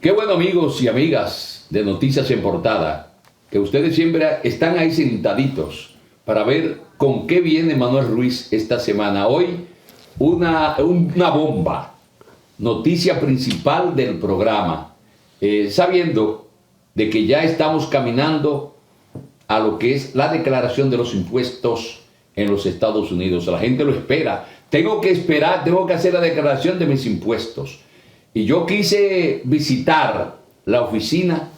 Qué bueno, amigos y amigas de Noticias en Portada, que ustedes siempre están ahí sentaditos para ver con qué viene Manuel Ruiz esta semana. Hoy una bomba, noticia principal del programa, sabiendo de que ya estamos caminando a lo que es la declaración de los impuestos en los Estados Unidos. La gente lo espera. Tengo que esperar, tengo que hacer la declaración de mis impuestos. Y yo quise visitar la oficina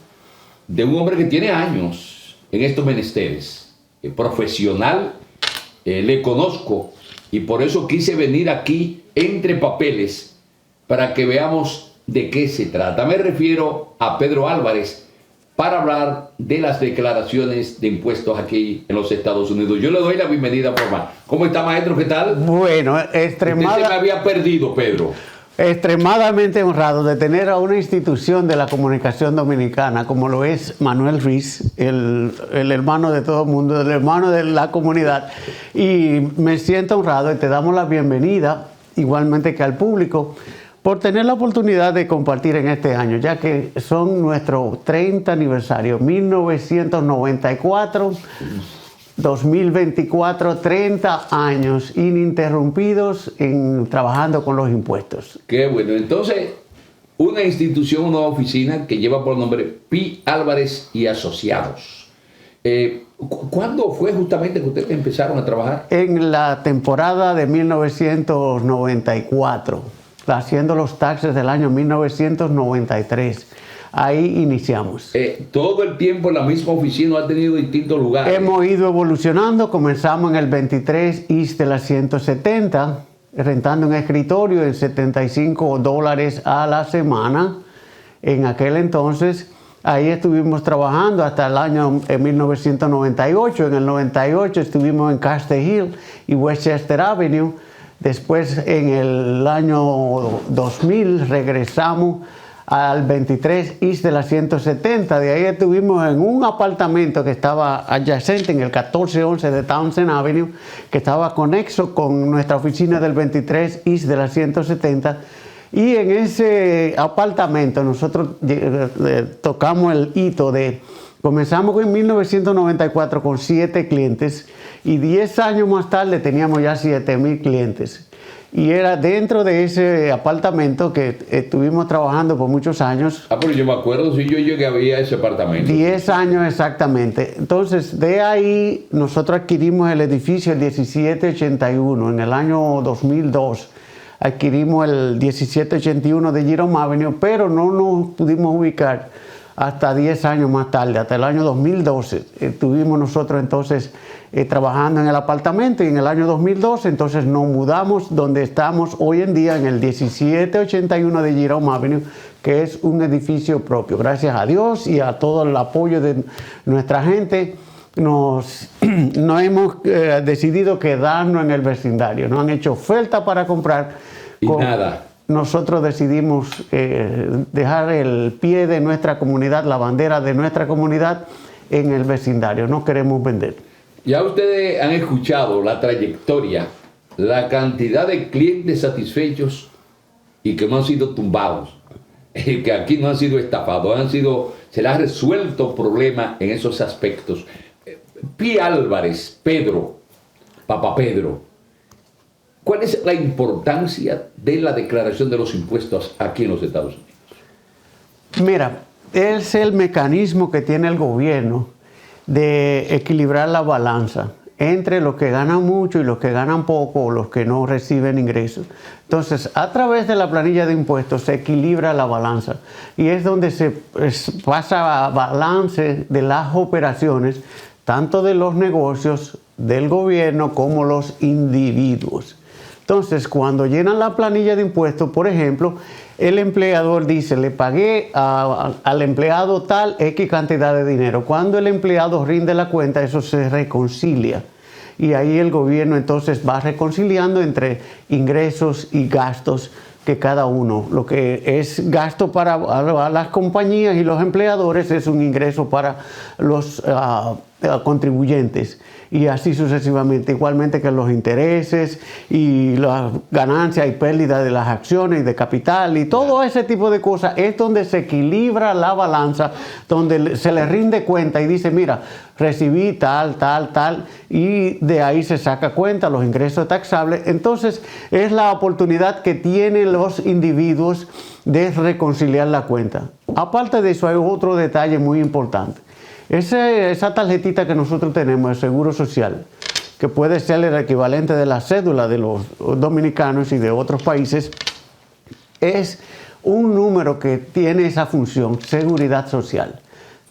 de un hombre que tiene años en estos menesteres, profesional, le conozco, y por eso quise venir aquí entre papeles para que veamos de qué se trata. Me refiero a Pedro Álvarez para hablar de las declaraciones de impuestos aquí en los Estados Unidos. Yo le doy la bienvenida formal. ¿Cómo está, maestro? ¿Qué tal? Bueno, Usted se me había perdido, Pedro. Extremadamente honrado de tener a una institución de la comunicación dominicana como lo es Manuel Ruiz, el hermano de todo el mundo, el hermano de la comunidad, y me siento honrado y te damos la bienvenida, igualmente que al público, por tener la oportunidad de compartir en este año, ya que son nuestro 30 aniversario, 1994, 2024, 30 años ininterrumpidos trabajando con los impuestos. Qué bueno. Entonces, una institución, una oficina que lleva por nombre P. Álvarez y Asociados. ¿Cuándo fue justamente que ustedes empezaron a trabajar? En la temporada de 1994, haciendo los taxes del año 1993. Ahí iniciamos. Todo el tiempo en la misma oficina, ha tenido distintos lugares. Hemos ido evolucionando. Comenzamos en el 23 East de la 170, rentando un escritorio en $75 a la semana. En aquel entonces, ahí estuvimos trabajando hasta el año 1998. En el 98 estuvimos en Castle Hill y Westchester Avenue. Después, en el año 2000, regresamos al 23 East de la 170. De ahí estuvimos en un apartamento que estaba adyacente en el 1411 de Townsend Avenue, que estaba conexo con nuestra oficina del 23 East de la 170. Y en ese apartamento nosotros tocamos el hito de... Comenzamos en 1994 con 7 clientes y 10 años más tarde teníamos ya 7,000 clientes. Y era dentro de ese apartamento que estuvimos trabajando por muchos años. Pero yo me acuerdo, si yo llegué a ver ese apartamento. 10 años exactamente. Entonces, de ahí nosotros adquirimos el edificio el 1781. En el año 2002 adquirimos el 1781 de Jerome Avenue, pero no nos pudimos ubicar hasta 10 años más tarde, hasta el año 2012. Estuvimos nosotros entonces trabajando en el apartamento, y en el año 2012 entonces nos mudamos donde estamos hoy en día, en el 1781 de Jerome Avenue, que es un edificio propio. Gracias a Dios y a todo el apoyo de nuestra gente, nos hemos decidido quedarnos en el vecindario. Nos han hecho oferta para comprar. Y nada. Nosotros decidimos dejar el pie de nuestra comunidad, la bandera de nuestra comunidad en el vecindario. No queremos vender. Ya ustedes han escuchado la trayectoria, la cantidad de clientes satisfechos y que no han sido tumbados, que aquí no han sido estafados, se les ha resuelto problemas en esos aspectos. P. Álvarez, Pedro, Papá Pedro, ¿cuál es la importancia de la declaración de los impuestos aquí en los Estados Unidos? Mira, es el mecanismo que tiene el gobierno de equilibrar la balanza entre los que ganan mucho y los que ganan poco, o los que no reciben ingresos. Entonces, a través de la planilla de impuestos se equilibra la balanza, y es donde se pasa a balance de las operaciones, tanto de los negocios, del gobierno, como los individuos. Entonces, cuando llenan la planilla de impuestos, por ejemplo, el empleador dice, le pagué al empleado tal X cantidad de dinero. Cuando el empleado rinde la cuenta, eso se reconcilia. Y ahí el gobierno entonces va reconciliando entre ingresos y gastos que cada uno. Lo que es gasto para las compañías y los empleadores es un ingreso para los contribuyentes y así sucesivamente, igualmente que los intereses y las ganancias y pérdidas de las acciones y de capital y todo ese tipo de cosas es donde se equilibra la balanza, donde se le rinde cuenta y dice, mira, recibí tal, y de ahí se saca cuenta los ingresos taxables. Entonces es la oportunidad que tienen los individuos de reconciliar la cuenta. Aparte de eso hay otro detalle muy importante. Esa tarjetita que nosotros tenemos, el Seguro Social, que puede ser el equivalente de la cédula de los dominicanos y de otros países, es un número que tiene esa función, seguridad social.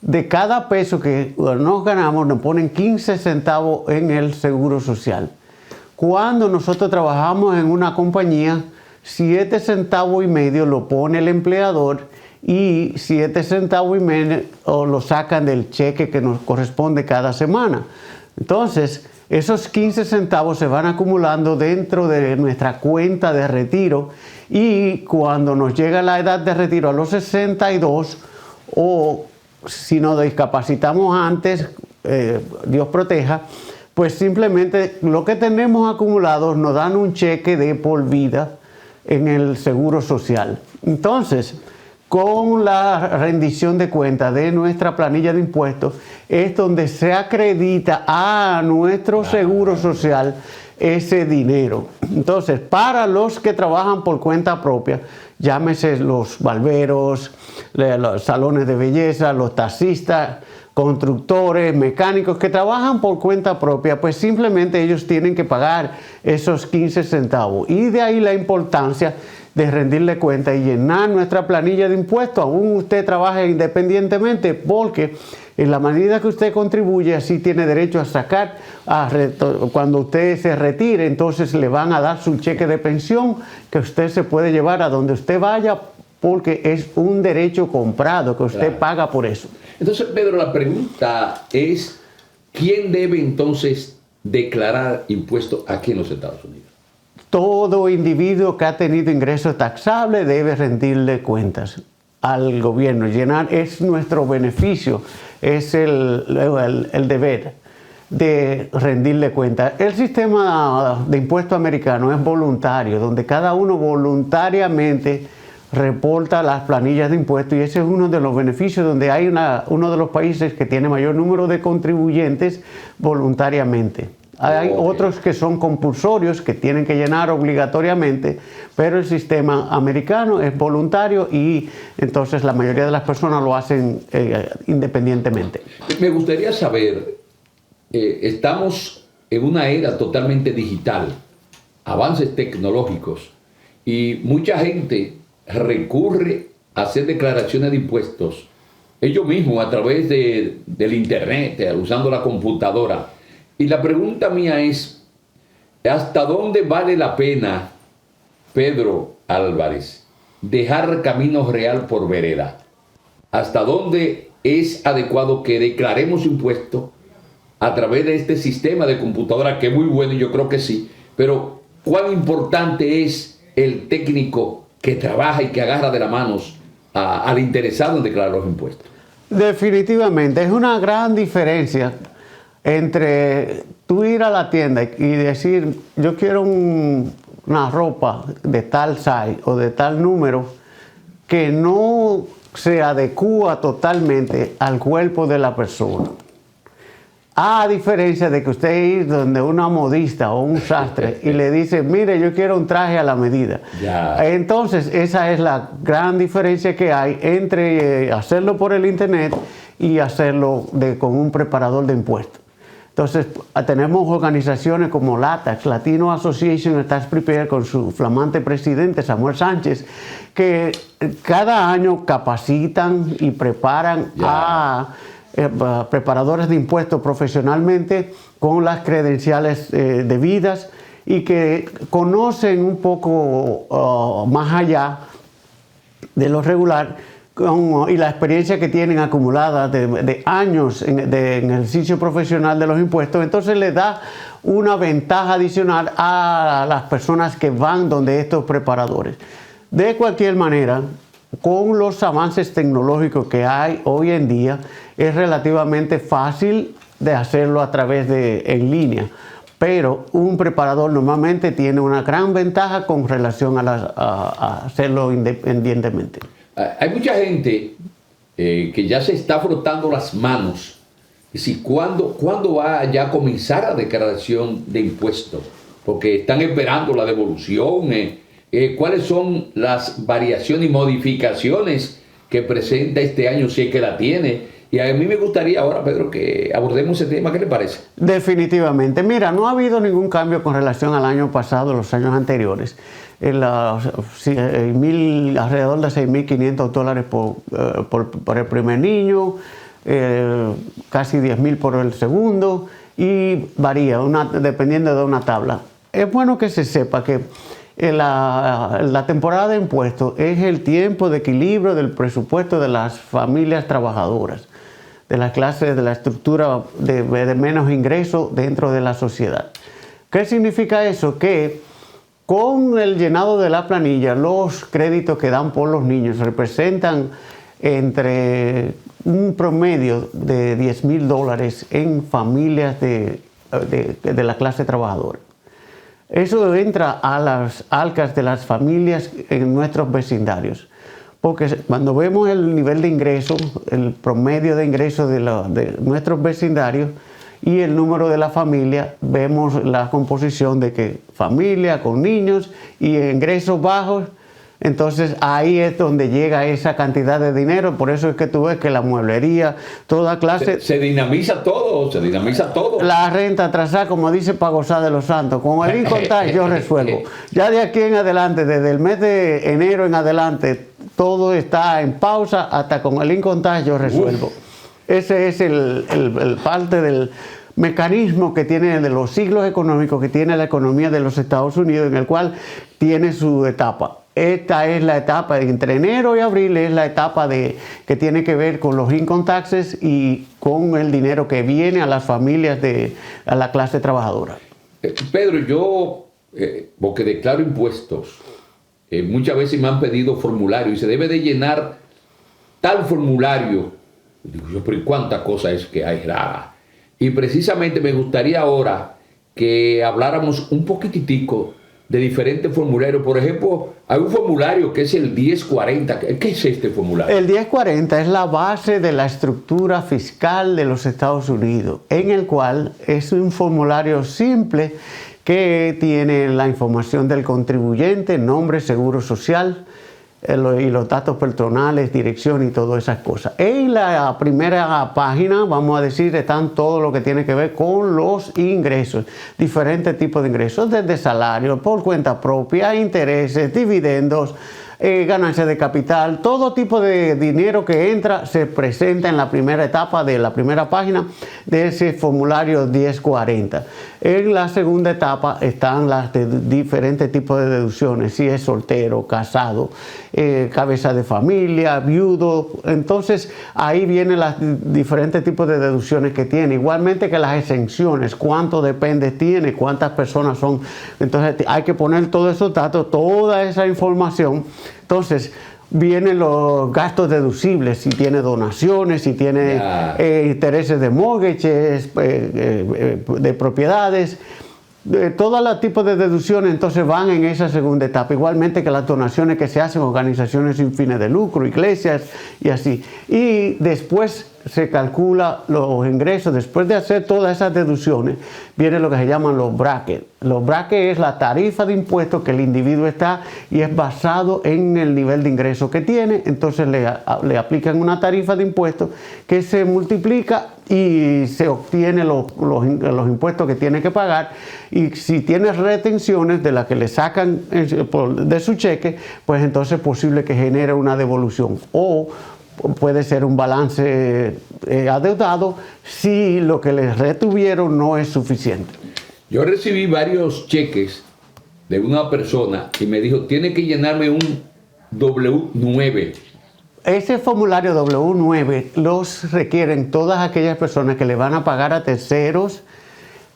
De cada peso que nos ganamos, nos ponen 15 centavos en el Seguro Social. Cuando nosotros trabajamos en una compañía, 7 centavos y medio lo pone el empleador y 7 centavos y medio lo sacan del cheque que nos corresponde cada semana. Entonces, esos 15 centavos se van acumulando dentro de nuestra cuenta de retiro y cuando nos llega la edad de retiro a los 62 o si nos discapacitamos antes, Dios proteja, pues simplemente lo que tenemos acumulado nos dan un cheque de por vida en el Seguro Social. Entonces, con la rendición de cuentas de nuestra planilla de impuestos es donde se acredita a nuestro Seguro Social ese dinero. Entonces, para los que trabajan por cuenta propia, llámese los barberos, los salones de belleza, los taxistas, constructores, mecánicos que trabajan por cuenta propia, pues simplemente ellos tienen que pagar esos 15 centavos. Y de ahí la importancia de rendirle cuenta y llenar nuestra planilla de impuestos, aún usted trabaje independientemente, porque en la medida que usted contribuye, así tiene derecho a sacar, cuando usted se retire, entonces le van a dar su cheque de pensión que usted se puede llevar a donde usted vaya, porque es un derecho comprado, que usted paga por eso. Entonces, Pedro, la pregunta es, ¿quién debe entonces declarar impuestos aquí en los Estados Unidos? Todo individuo que ha tenido ingresos taxables debe rendirle cuentas al gobierno. Llenar es nuestro beneficio, es el deber de rendirle cuentas. El sistema de impuesto americano es voluntario, donde cada uno voluntariamente reporta las planillas de impuestos y ese es uno de los beneficios donde hay uno de los países que tiene mayor número de contribuyentes voluntariamente. Hay otros que son compulsorios, que tienen que llenar obligatoriamente, pero el sistema americano es voluntario y entonces la mayoría de las personas lo hacen independientemente. Me gustaría saber, estamos en una era totalmente digital, avances tecnológicos, y mucha gente recurre a hacer declaraciones de impuestos ellos mismos a través del internet, usando la computadora. Y la pregunta mía es, ¿hasta dónde vale la pena, Pedro Álvarez, dejar camino real por vereda? ¿Hasta dónde es adecuado que declaremos impuestos a través de este sistema de computadora, que es muy bueno y yo creo que sí, pero cuán importante es el técnico que trabaja y que agarra de las manos al interesado en declarar los impuestos? Definitivamente, es una gran diferencia entre tú ir a la tienda y decir, yo quiero una ropa de tal size o de tal número que no se adecúa totalmente al cuerpo de la persona. A diferencia de que usted ir donde una modista o un sastre y le dice, mire, yo quiero un traje a la medida. Entonces, esa es la gran diferencia que hay entre hacerlo por el internet y hacerlo con un preparador de impuestos. Entonces, tenemos organizaciones como LATAX, Latino Association of Tax Preparers, con su flamante presidente Samuel Sánchez, que cada año capacitan y preparan a preparadores de impuestos profesionalmente con las credenciales debidas y que conocen un poco más allá de lo regular y la experiencia que tienen acumulada de años en ejercicio profesional de los impuestos. Entonces les da una ventaja adicional a las personas que van donde estos preparadores. De cualquier manera, con los avances tecnológicos que hay hoy en día, es relativamente fácil de hacerlo a través de en línea. Pero un preparador normalmente tiene una gran ventaja con relación a hacerlo independientemente. Hay mucha gente que ya se está frotando las manos. Y si ¿cuándo va ya a comenzar la declaración de impuestos? Porque están esperando la devolución. ¿Cuáles son las variaciones y modificaciones que presenta este año, si es que la tiene? Y a mí me gustaría ahora, Pedro, que abordemos ese tema. ¿Qué le parece? Definitivamente. Mira, no ha habido ningún cambio con relación al año pasado, los años anteriores. Alrededor de $6.500 por el primer niño, casi 10.000 por el segundo, y varía dependiendo de una tabla. Es bueno que se sepa que la temporada de impuestos es el tiempo de equilibrio del presupuesto de las familias trabajadoras, de las clases, de la estructura de menos ingresos dentro de la sociedad. ¿Qué significa eso? Que con el llenado de la planilla, los créditos que dan por los niños representan entre un promedio de $10.000 en familias de la clase trabajadora. Eso entra a las arcas de las familias en nuestros vecindarios. Porque cuando vemos el nivel de ingreso, el promedio de ingresos de nuestros vecindarios y el número de la familia, vemos la composición de que familia con niños y ingresos bajos. Entonces ahí es donde llega esa cantidad de dinero. Por eso es que tú ves que la mueblería, toda clase... Se dinamiza todo, se dinamiza todo. La renta atrasada, como dice, para gozar de los santos. Con el income tax yo resuelvo. Ya de aquí en adelante, desde el mes de enero en adelante, todo está en pausa, hasta con el income tax yo resuelvo. Ese es el parte del mecanismo que tiene, de los ciclos económicos que tiene la economía de los Estados Unidos, en el cual tiene su etapa. Esta es la etapa entre enero y abril, es la etapa que tiene que ver con los income taxes y con el dinero que viene a las familias a la clase trabajadora. Pedro, yo, porque declaro impuestos, muchas veces me han pedido formulario y se debe de llenar tal formulario. Digo yo, pero ¿cuántas cosas es que hay rara? Y precisamente me gustaría ahora que habláramos un poquitico de diferentes formularios. Por ejemplo, hay un formulario que es el 1040. ¿Qué es este formulario? El 1040 es la base de la estructura fiscal de los Estados Unidos, en el cual es un formulario simple que tiene la información del contribuyente, nombre, seguro social, y los datos personales, dirección y todas esas cosas. En la primera página, vamos a decir, están todo lo que tiene que ver con los ingresos, diferentes tipos de ingresos, desde salario, por cuenta propia, intereses, dividendos, ganancias de capital, todo tipo de dinero que entra se presenta en la primera etapa de la primera página de ese formulario 1040. En la segunda etapa están las diferentes tipos de deducciones, si es soltero, casado, cabeza de familia, viudo. Entonces ahí vienen los diferentes tipos de deducciones que tiene, igualmente que las exenciones, cuánto depende tiene, cuántas personas son. Entonces hay que poner todos esos datos, toda esa información. Entonces vienen los gastos deducibles, si tiene donaciones, si tiene intereses de mortgages, de propiedades, todos los tipos de deducciones. Entonces van en esa segunda etapa, igualmente que las donaciones que se hacen a organizaciones sin fines de lucro, iglesias y así. Y después se calcula los ingresos. Después de hacer todas esas deducciones, viene lo que se llaman los brackets. Los brackets es la tarifa de impuestos que el individuo está y es basado en el nivel de ingreso que tiene. Entonces le aplican una tarifa de impuestos que se multiplica y se obtiene los impuestos que tiene que pagar. Y si tiene retenciones de las que le sacan de su cheque, pues entonces es posible que genere una devolución. O puede ser un balance adeudado si lo que les retuvieron no es suficiente. Yo recibí varios cheques de una persona y me dijo, tiene que llenarme un W9. Ese formulario W9 los requieren todas aquellas personas que le van a pagar a terceros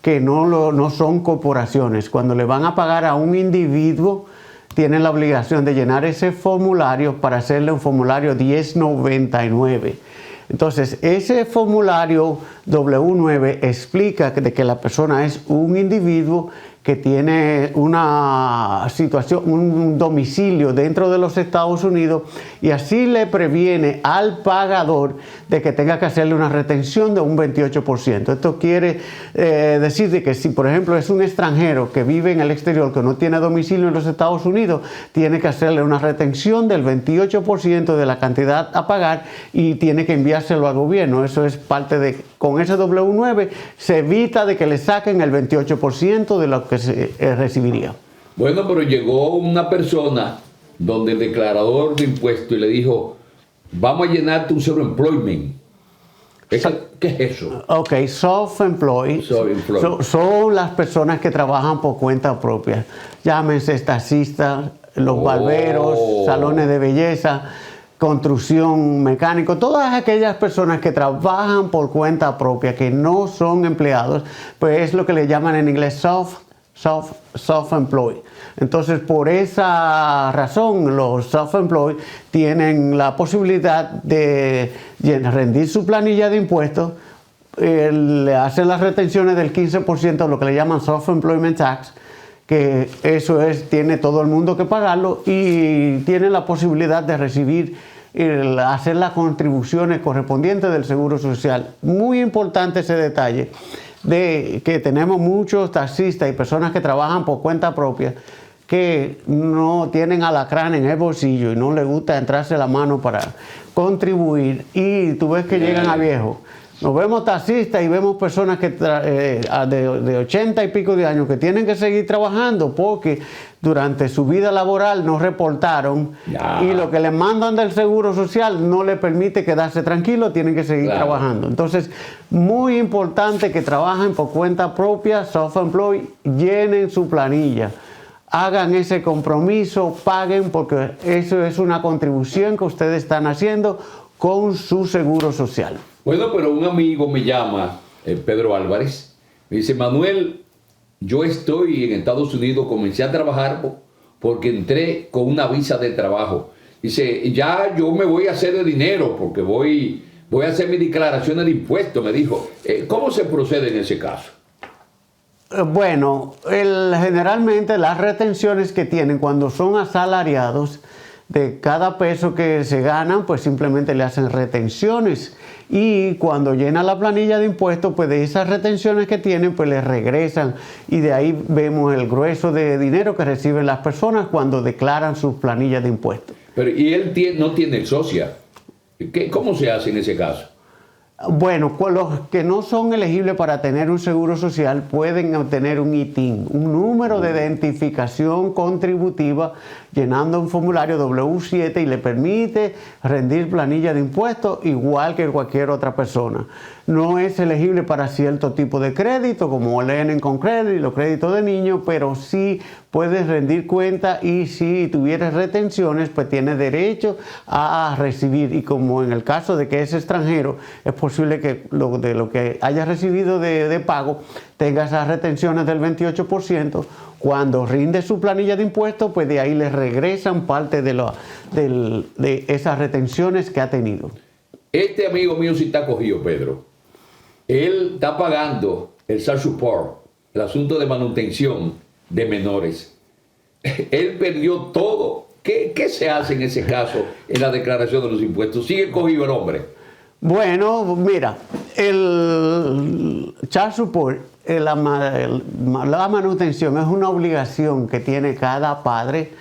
que no son corporaciones. Cuando le van a pagar a un individuo, tienen la obligación de llenar ese formulario para hacerle un formulario 1099. Entonces, ese formulario W9 explica de que la persona es un individuo que tiene una situación, un domicilio dentro de los Estados Unidos, y así le previene al pagador de que tenga que hacerle una retención de un 28%. Esto quiere decir de que si, por ejemplo, es un extranjero que vive en el exterior, que no tiene domicilio en los Estados Unidos, tiene que hacerle una retención del 28% de la cantidad a pagar y tiene que enviárselo al gobierno. Eso es parte de, con ese W9 se evita de que le saquen el 28% de lo que se recibiría. Bueno, pero llegó una persona donde el declarador de impuestos y le dijo, vamos a llenarte un zero employment. ¿Qué es eso? Ok, self-employed son las personas que trabajan por cuenta propia. Llámense taxistas, los barberos, salones de belleza, construcción, mecánico, todas aquellas personas que trabajan por cuenta propia, que no son empleados, pues es lo que le llaman en inglés self-employed. Entonces, por esa razón, los self-employed tienen la posibilidad de rendir su planilla de impuestos, le hacen las retenciones del 15%, lo que le llaman self-employment tax, que eso tiene todo el mundo que pagarlo, y tiene la posibilidad de recibir, hacer las contribuciones correspondientes del Seguro Social. Muy importante ese detalle de que tenemos muchos taxistas y personas que trabajan por cuenta propia que no tienen alacrán en el bolsillo y no les gusta entrarse la mano para contribuir, y tú ves que llegan a viejo. Nos vemos taxistas y vemos personas que de 80 y pico de años que tienen que seguir trabajando porque durante su vida laboral no reportaron y lo que les mandan del Seguro Social no les permite quedarse tranquilos, tienen que seguir trabajando. Entonces, muy importante que trabajen por cuenta propia, self-employed, llenen su planilla, hagan ese compromiso, paguen, porque eso es una contribución que ustedes están haciendo con su Seguro Social. Bueno, pero un amigo me llama, Pedro Álvarez, me dice, Manuel, yo estoy en Estados Unidos, comencé a trabajar porque entré con una visa de trabajo. Dice, ya yo me voy a hacer de dinero porque voy a hacer mis declaraciones de impuestos, me dijo. ¿Cómo se procede en ese caso? Bueno, generalmente las retenciones que tienen cuando son asalariados, de cada peso que se ganan, pues simplemente le hacen retenciones, y cuando llena la planilla de impuestos, pues de esas retenciones que tienen, pues les regresan, y de ahí vemos el grueso de dinero que reciben las personas cuando declaran sus planillas de impuestos. Pero y él no tiene el social. ¿Cómo se hace en ese caso? Bueno, los que no son elegibles para tener un seguro social pueden obtener un ITIN, un número de identificación contributiva, llenando un formulario W7, y le permite rendir planilla de impuestos igual que cualquier otra persona. No es elegible para cierto tipo de crédito, como el Earning con Credit, los créditos de niños, pero sí puedes rendir cuenta, y si tuvieras retenciones, pues tienes derecho a recibir. Y como en el caso de que es extranjero, es posible que de lo que hayas recibido de pago tenga esas retenciones del 28%. Cuando rinde su planilla de impuestos, pues de ahí le regresan parte de esas retenciones que ha tenido. Este amigo mío sí está cogido, Pedro. Él está pagando el child support, el asunto de manutención de menores. Él perdió todo. ¿Qué se hace en ese caso en la declaración de los impuestos? ¿Sigue cogido el hombre? Bueno, mira, el child support, la manutención es una obligación que tiene cada padre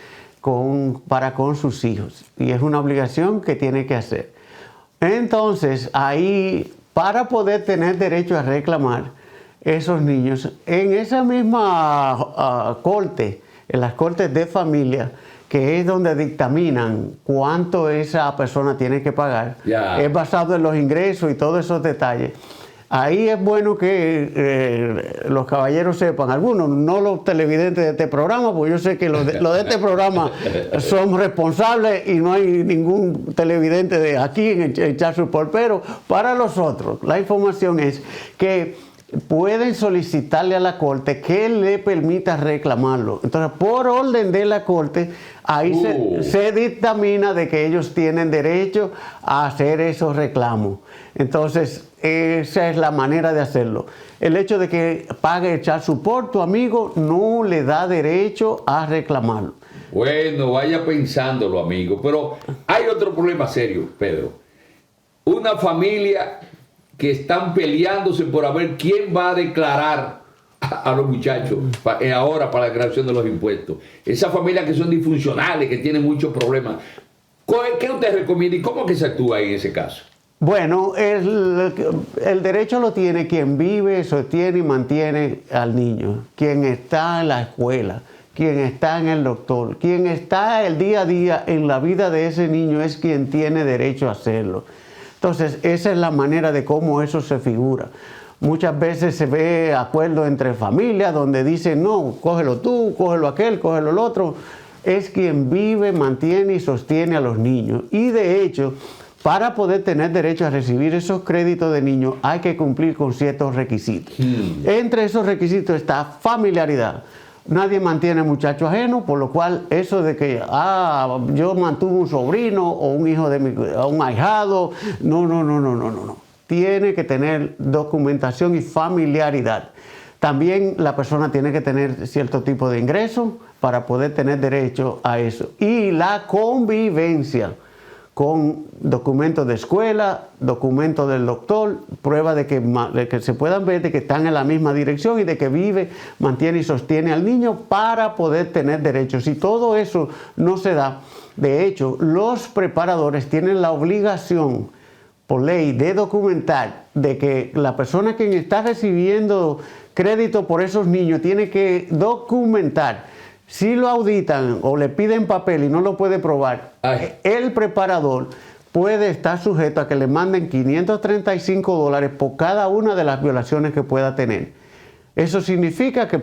para con sus hijos, y es una obligación que tiene que hacer. Entonces, ahí, para poder tener derecho a reclamar esos niños, en esa misma corte, en las cortes de familia, que es donde dictaminan cuánto esa persona tiene que pagar, es basado en los ingresos y todos esos detalles. Ahí es bueno que los caballeros sepan, algunos, no los televidentes de este programa, porque yo sé que los de este programa son responsables y no hay ningún televidente de aquí en el child support, pero para los otros, la información es que pueden solicitarle a la Corte que le permita reclamarlo. Entonces, por orden de la Corte, ahí se dictamina de que ellos tienen derecho a hacer esos reclamos. Entonces, esa es la manera de hacerlo. El hecho de que pague echar support, tu amigo, no le da derecho a reclamarlo. Bueno, vaya pensándolo, amigo. Pero hay otro problema serio, Pedro. Una familia que están peleándose por a ver quién va a declarar a los muchachos ahora para la declaración de los impuestos. Esas familias que son disfuncionales, que tienen muchos problemas. ¿Qué usted recomienda y cómo que se actúa en ese caso? Bueno, el derecho lo tiene quien vive, sostiene y mantiene al niño, quien está en la escuela, quien está en el doctor, quien está el día a día en la vida de ese niño es quien tiene derecho a hacerlo. Entonces, esa es la manera de cómo eso se figura. Muchas veces se ve acuerdo entre familias donde dicen, no, cógelo tú, cógelo aquel, cógelo el otro. Es quien vive, mantiene y sostiene a los niños. Y de hecho, para poder tener derecho a recibir esos créditos de niños hay que cumplir con ciertos requisitos. Entre esos requisitos está familiaridad. Nadie mantiene muchacho ajeno, por lo cual eso de que yo mantuve un sobrino o un hijo de un ahijado, no. Tiene que tener documentación y familiaridad. También la persona tiene que tener cierto tipo de ingreso para poder tener derecho a eso. Y la convivencia con documentos de escuela, documentos del doctor, prueba de que se puedan ver de que están en la misma dirección y de que vive, mantiene y sostiene al niño para poder tener derechos. Si todo eso no se da, de hecho, los preparadores tienen la obligación por ley de documentar de que la persona que está recibiendo crédito por esos niños tiene que documentar. Si lo auditan o le piden papel y no lo puede probar, el preparador puede estar sujeto a que le manden $535 por cada una de las violaciones que pueda tener. Eso significa que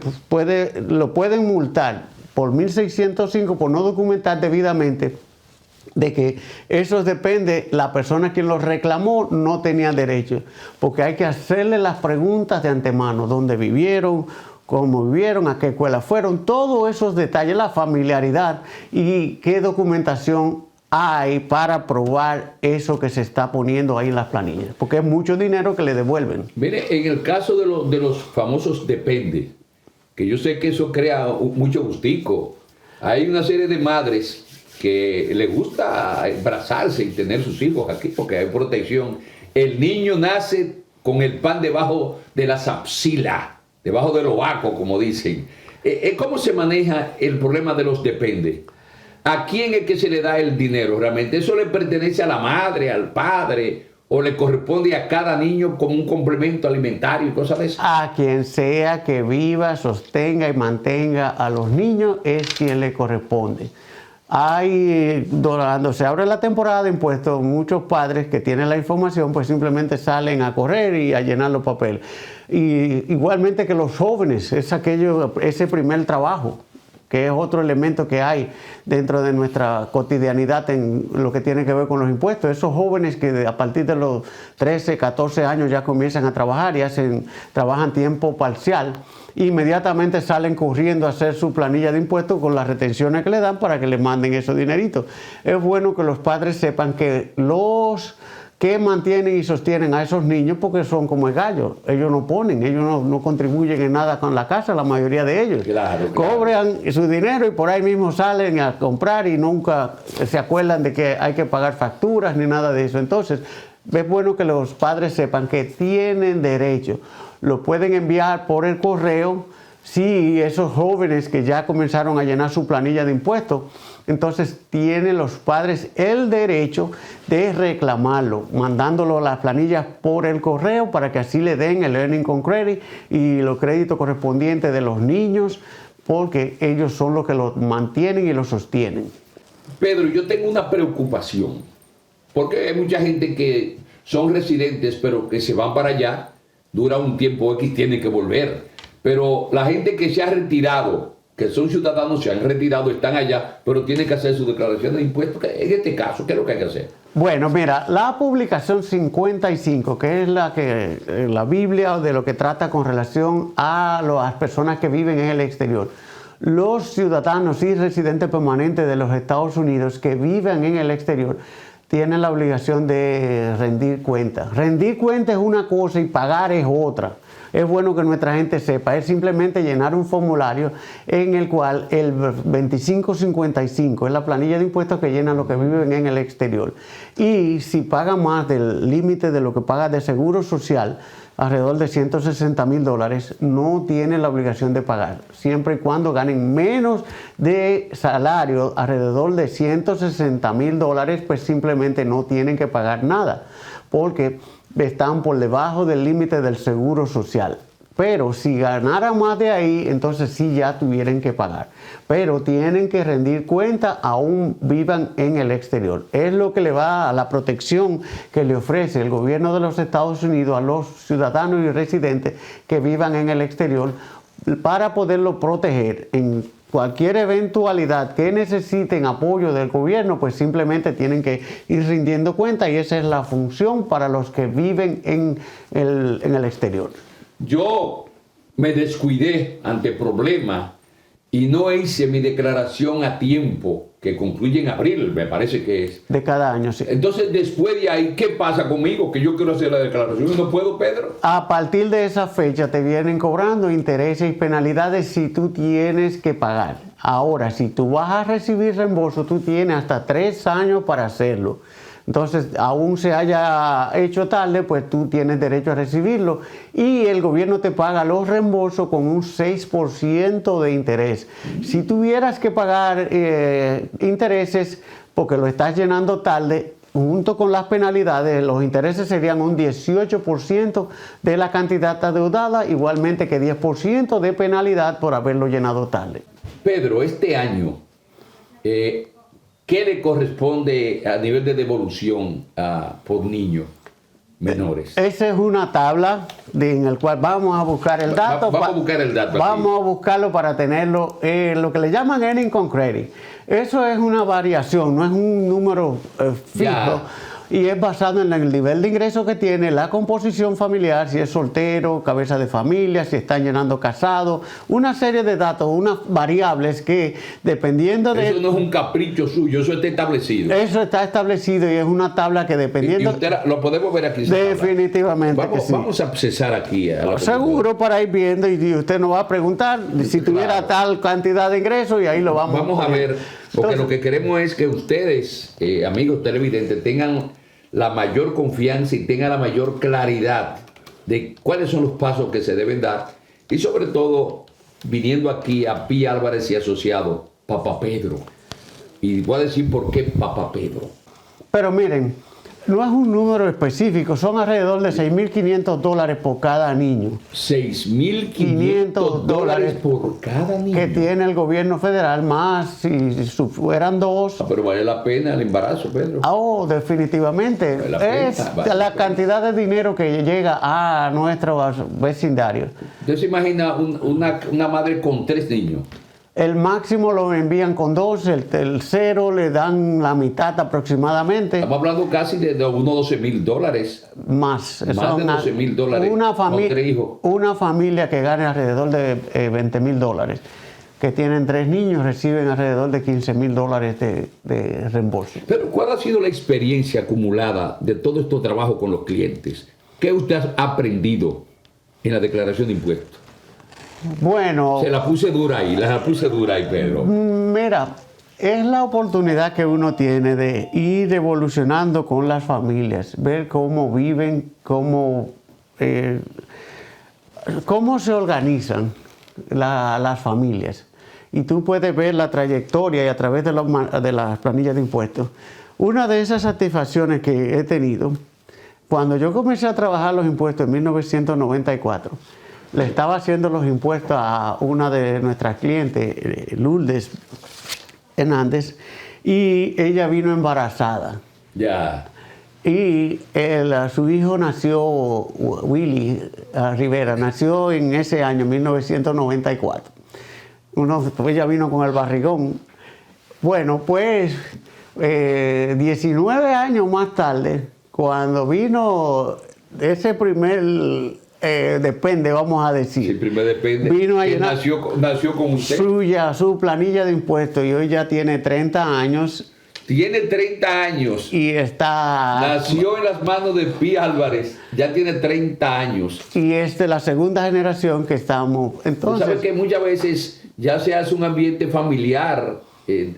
lo pueden multar por $1,605 por no documentar debidamente, de que eso depende, la persona quien lo reclamó no tenía derecho, porque hay que hacerle las preguntas de antemano, dónde vivieron, cómo vivieron, a qué escuela fueron, todos esos detalles, la familiaridad y qué documentación hay para probar eso que se está poniendo ahí en las planillas, porque es mucho dinero que le devuelven. Mire, en el caso de los famosos depende, que yo sé que eso crea mucho gustico, hay una serie de madres que les gusta abrazarse y tener sus hijos aquí porque hay protección. El niño nace con el pan debajo de la zapsila, debajo del ovaco, como dicen. ¿Cómo se maneja el problema de los depende? ¿A quién es que se le da el dinero realmente? ¿Eso le pertenece a la madre, al padre, o le corresponde a cada niño como un complemento alimentario y cosas de eso? A quien sea que viva, sostenga y mantenga a los niños es quien le corresponde. Cuando se abre la temporada de impuestos, muchos padres que tienen la información pues simplemente salen a correr y a llenar los papeles. Y igualmente que los jóvenes, ese primer trabajo, que es otro elemento que hay dentro de nuestra cotidianidad en lo que tiene que ver con los impuestos. Esos jóvenes que a partir de los 13, 14 años ya comienzan a trabajar y trabajan tiempo parcial, inmediatamente salen corriendo a hacer su planilla de impuestos con las retenciones que le dan para que le manden esos dineritos. Es bueno que los padres sepan que los que mantienen y sostienen a esos niños, porque son como el gallo, ellos no ponen, ellos no contribuyen en nada con la casa, la mayoría de ellos. Claro. Cobran su dinero y por ahí mismo salen a comprar y nunca se acuerdan de que hay que pagar facturas ni nada de eso. Entonces, es bueno que los padres sepan que tienen derecho. Lo pueden enviar por el correo. Si esos jóvenes que ya comenzaron a llenar su planilla de impuestos, entonces tienen los padres el derecho de reclamarlo, mandándolo a las planillas por el correo para que así le den el Earning con Credit y los créditos correspondientes de los niños, porque ellos son los que los mantienen y los sostienen. Pedro, yo tengo una preocupación, porque hay mucha gente que son residentes, pero que se van para allá, dura un tiempo X, tienen que volver. Pero la gente que se ha retirado que son ciudadanos, se han retirado, están allá, pero tienen que hacer su declaración de impuestos. En este caso, ¿qué es lo que hay que hacer? Bueno, mira, la publicación 55, que es la Biblia de lo que trata con relación a las personas que viven en el exterior. Los ciudadanos y residentes permanentes de los Estados Unidos que viven en el exterior tienen la obligación de rendir cuentas. Rendir cuentas es una cosa y pagar es otra. Es bueno que nuestra gente sepa, es simplemente llenar un formulario en el cual el 2555 es la planilla de impuestos que llenan los que viven en el exterior. Y si pagan más del límite de lo que paga de seguro social, alrededor de $160,000, no tienen la obligación de pagar, siempre y cuando ganen menos de salario, alrededor de $160,000, pues simplemente no tienen que pagar nada, porque están por debajo del límite del seguro social. Pero si ganaran más de ahí, entonces sí ya tuvieran que pagar. Pero tienen que rendir cuenta aún vivan en el exterior. Es lo que le va a la protección que le ofrece el gobierno de los Estados Unidos a los ciudadanos y residentes que vivan en el exterior para poderlo proteger en cualquier eventualidad que necesiten apoyo del gobierno, pues simplemente tienen que ir rindiendo cuenta y esa es la función para los que viven en el exterior. Yo me descuidé ante problemas y no hice mi declaración a tiempo, que concluye en abril, me parece que es. De cada año, sí. Entonces, después de ahí, ¿qué pasa conmigo? Que yo quiero hacer la declaración y no puedo, Pedro. A partir de esa fecha te vienen cobrando intereses y penalidades si tú tienes que pagar. Ahora, si tú vas a recibir reembolso, tú tienes hasta 3 años para hacerlo. Entonces, aún se haya hecho tarde, pues tú tienes derecho a recibirlo y el gobierno te paga los reembolsos con un 6% de interés. Si tuvieras que pagar intereses porque lo estás llenando tarde, junto con las penalidades, los intereses serían un 18% de la cantidad adeudada, igualmente que 10% de penalidad por haberlo llenado tarde. Pedro, este año, ¿qué le corresponde a nivel de devolución por niños menores? Esa es una tabla en la cual vamos a buscar el dato. Vamos a buscar el dato. Vamos a buscarlo para tenerlo, lo que le llaman earning con credit. Eso es una variación, no es un número fijo. Ya. Y es basado en el nivel de ingreso que tiene, la composición familiar, si es soltero, cabeza de familia, si están llenando casados, una serie de datos, unas variables que dependiendo de... Eso no es un capricho suyo, eso está establecido. Eso está establecido y es una tabla que dependiendo... Y usted lo podemos ver aquí. Definitivamente que sí. Vamos a accesar aquí. Seguro para ir viendo y usted nos va a preguntar si tuviera tal cantidad de ingresos y ahí lo vamos a ver. Porque lo que queremos es que ustedes, amigos televidentes, tengan la mayor confianza y tengan la mayor claridad de cuáles son los pasos que se deben dar. Y sobre todo, viniendo aquí a Pi Álvarez y Asociado, Papá Pedro. Y voy a decir por qué Papá Pedro. Pero miren, no es un número específico, son alrededor de $6,500 por cada niño. $6,500 por cada niño. Que tiene el gobierno federal, más si fueran 2. Pero vale la pena el embarazo, Pedro. Oh, definitivamente. Vale la cantidad de dinero que llega a nuestros vecindarios. Usted se imagina una madre con 3 niños. El máximo lo envían con 2, el 0 le dan la mitad aproximadamente. Estamos hablando casi de unos $12,000. Más de $12,000 con 3 hijos. Una familia que gane alrededor de $20,000, que tienen 3 niños, reciben alrededor de $15,000 de reembolso. Pero ¿cuál ha sido la experiencia acumulada de todo este trabajo con los clientes? ¿Qué usted ha aprendido en la declaración de impuestos? Bueno... Se la puse dura ahí, Pedro. Mira, es la oportunidad que uno tiene de ir evolucionando con las familias, ver cómo viven, cómo se organizan las familias. Y tú puedes ver la trayectoria y a través de las planillas de impuestos. Una de esas satisfacciones que he tenido, cuando yo comencé a trabajar los impuestos en 1994, le estaba haciendo los impuestos a una de nuestras clientes, Lourdes Hernández, y ella vino embarazada. Ya. Y su hijo nació, Willy Rivera, nació en ese año, 1994. ella vino con el barrigón. Bueno, pues 19 años más tarde, cuando vino ese primer depende, vamos a decir. Sí, primer depende. Vino a llenar nació con usted. Su planilla de impuestos y hoy ya tiene 30 años. Tiene 30 años. Y está... Nació en las manos de Pi Álvarez. Ya tiene 30 años. Y es de la segunda generación que estamos. Entonces, ¿Sabes que muchas veces ya se hace un ambiente familiar?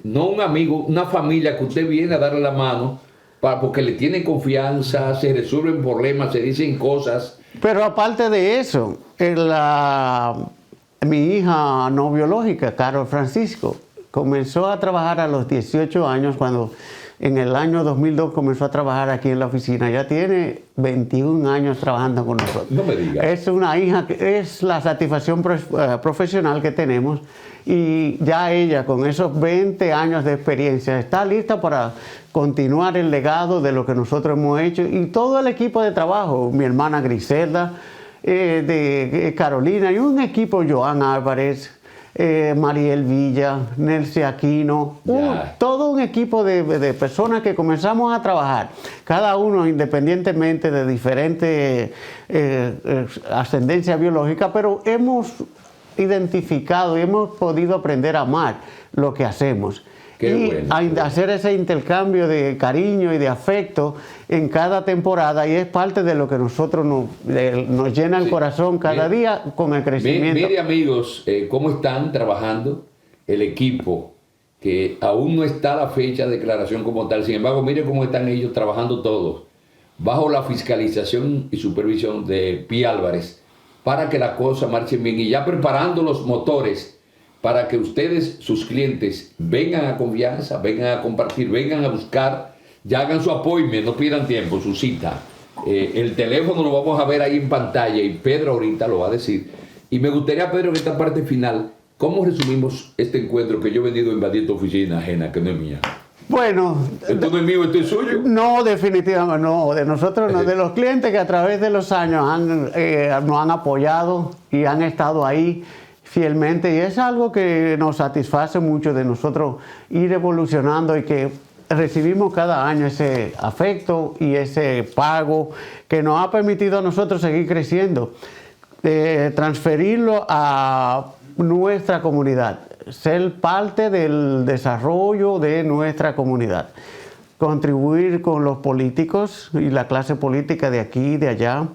No un amigo, una familia que usted viene a darle la mano porque le tiene confianza, se resuelven problemas, se dicen cosas. Pero aparte de eso, mi hija no biológica, Carol Francisco, comenzó a trabajar a los 18 años, cuando en el año 2002 comenzó a trabajar aquí en la oficina. Ya tiene 21 años trabajando con nosotros. No me diga. Es una hija que es la satisfacción profesional que tenemos, y ya ella con esos 20 años de experiencia está lista para continuar el legado de lo que nosotros hemos hecho, y todo el equipo de trabajo, mi hermana Griselda, de Carolina, y un equipo, Joan Álvarez, Mariel Villa, Nelce Aquino, todo un equipo de personas que comenzamos a trabajar, cada uno independientemente de diferentes ascendencia biológica, pero hemos identificado y hemos podido aprender a amar lo que hacemos. Hacer ese intercambio de cariño y de afecto en cada temporada, y es parte de lo que nosotros nos llena el corazón cada día con el crecimiento. Mire, amigos, cómo están trabajando el equipo, que aún no está la fecha de declaración como tal. Sin embargo, mire cómo están ellos trabajando todos bajo la fiscalización y supervisión de Pi Álvarez, para que la cosa marche bien, y ya preparando los motores para que ustedes, sus clientes, vengan a confianza, vengan a compartir, vengan a buscar, ya hagan su appointment, no pierdan tiempo, su cita. El teléfono lo vamos a ver ahí en pantalla, y Pedro ahorita lo va a decir. Y me gustaría, Pedro, en esta parte final, ¿cómo resumimos este encuentro que yo he venido a invadir tu oficina ajena, que no es mía? Bueno, esto no es mío, esto es suyo. No, definitivamente no, de nosotros no, de los clientes que a través de los años nos han apoyado y han estado ahí fielmente, y es algo que nos satisface mucho de nosotros ir evolucionando, y que recibimos cada año ese afecto y ese pago que nos ha permitido a nosotros seguir creciendo, transferirlo a nuestra comunidad, ser parte del desarrollo de nuestra comunidad, contribuir con los políticos y la clase política de aquí y de allá,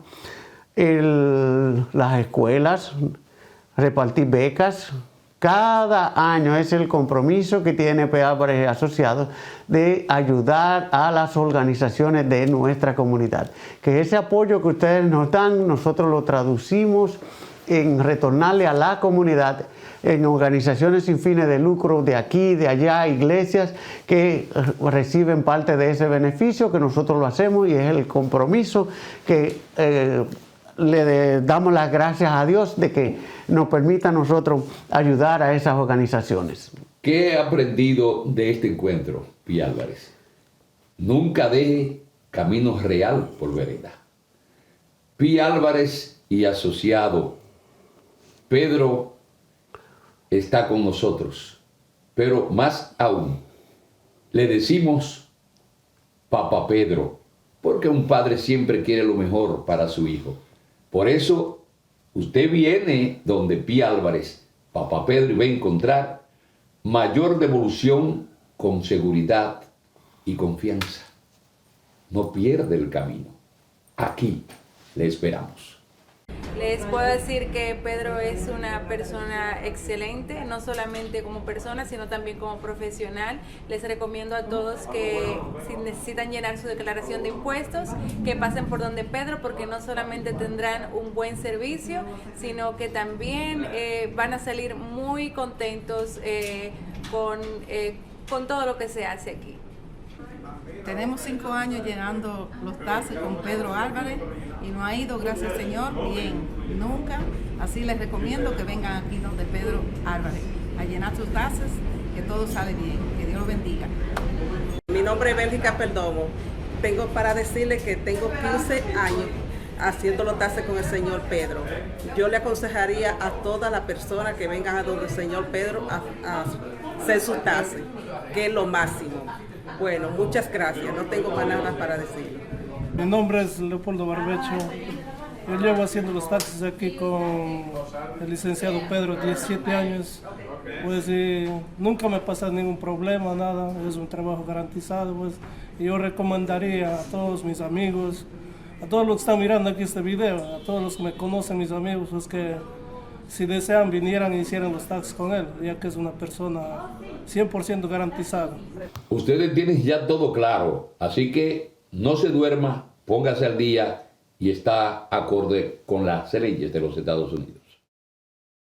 las escuelas, repartir becas. Cada año es el compromiso que tiene P. Álvarez Asociados de ayudar a las organizaciones de nuestra comunidad. Que ese apoyo que ustedes nos dan, nosotros lo traducimos en retornarle a la comunidad, en organizaciones sin fines de lucro de aquí, de allá, iglesias que reciben parte de ese beneficio, que nosotros lo hacemos, y es el compromiso que le damos las gracias a Dios de que nos permita a nosotros ayudar a esas organizaciones. ¿Qué he aprendido de este encuentro, Pi Álvarez? Nunca deje camino real por vereda. Pi Álvarez y asociado Pedro está con nosotros, pero más aún, le decimos Papá Pedro, porque un padre siempre quiere lo mejor para su hijo. Por eso, usted viene donde Pi Álvarez, Papá Pedro, y va a encontrar mayor devolución con seguridad y confianza. No pierde el camino. Aquí le esperamos. Les puedo decir que Pedro es una persona excelente, no solamente como persona, sino también como profesional. Les recomiendo a todos que si necesitan llenar su declaración de impuestos, que pasen por donde Pedro, porque no solamente tendrán un buen servicio, sino que también van a salir muy contentos con todo lo que se hace aquí. Tenemos 5 años llenando los taxes con Pedro Álvarez y nos ha ido, gracias al Señor, bien, nunca. Así les recomiendo que vengan aquí donde Pedro Álvarez a llenar sus taxes, que todo sale bien, que Dios los bendiga. Mi nombre es Bélgica Perdomo. Tengo para decirles que tengo 15 años haciendo los taxes con el señor Pedro. Yo le aconsejaría a todas las personas que vengan a donde el señor Pedro a hacer sus taxes, que es lo máximo. Bueno, muchas gracias, no tengo más nada para decir. Mi nombre es Leopoldo Barbecho. Yo llevo haciendo los taxis aquí con el licenciado Pedro 17 años. Pues nunca me pasa ningún problema, nada. Es un trabajo garantizado. Pues, y yo recomendaría a todos mis amigos, a todos los que están mirando aquí este video, a todos los que me conocen, mis amigos, pues que si desean vinieran e hicieran los taxis con él, ya que es una persona 100% garantizada. Ustedes tienen ya todo claro, así que no se duerma, póngase al día y está acorde con las leyes de los Estados Unidos.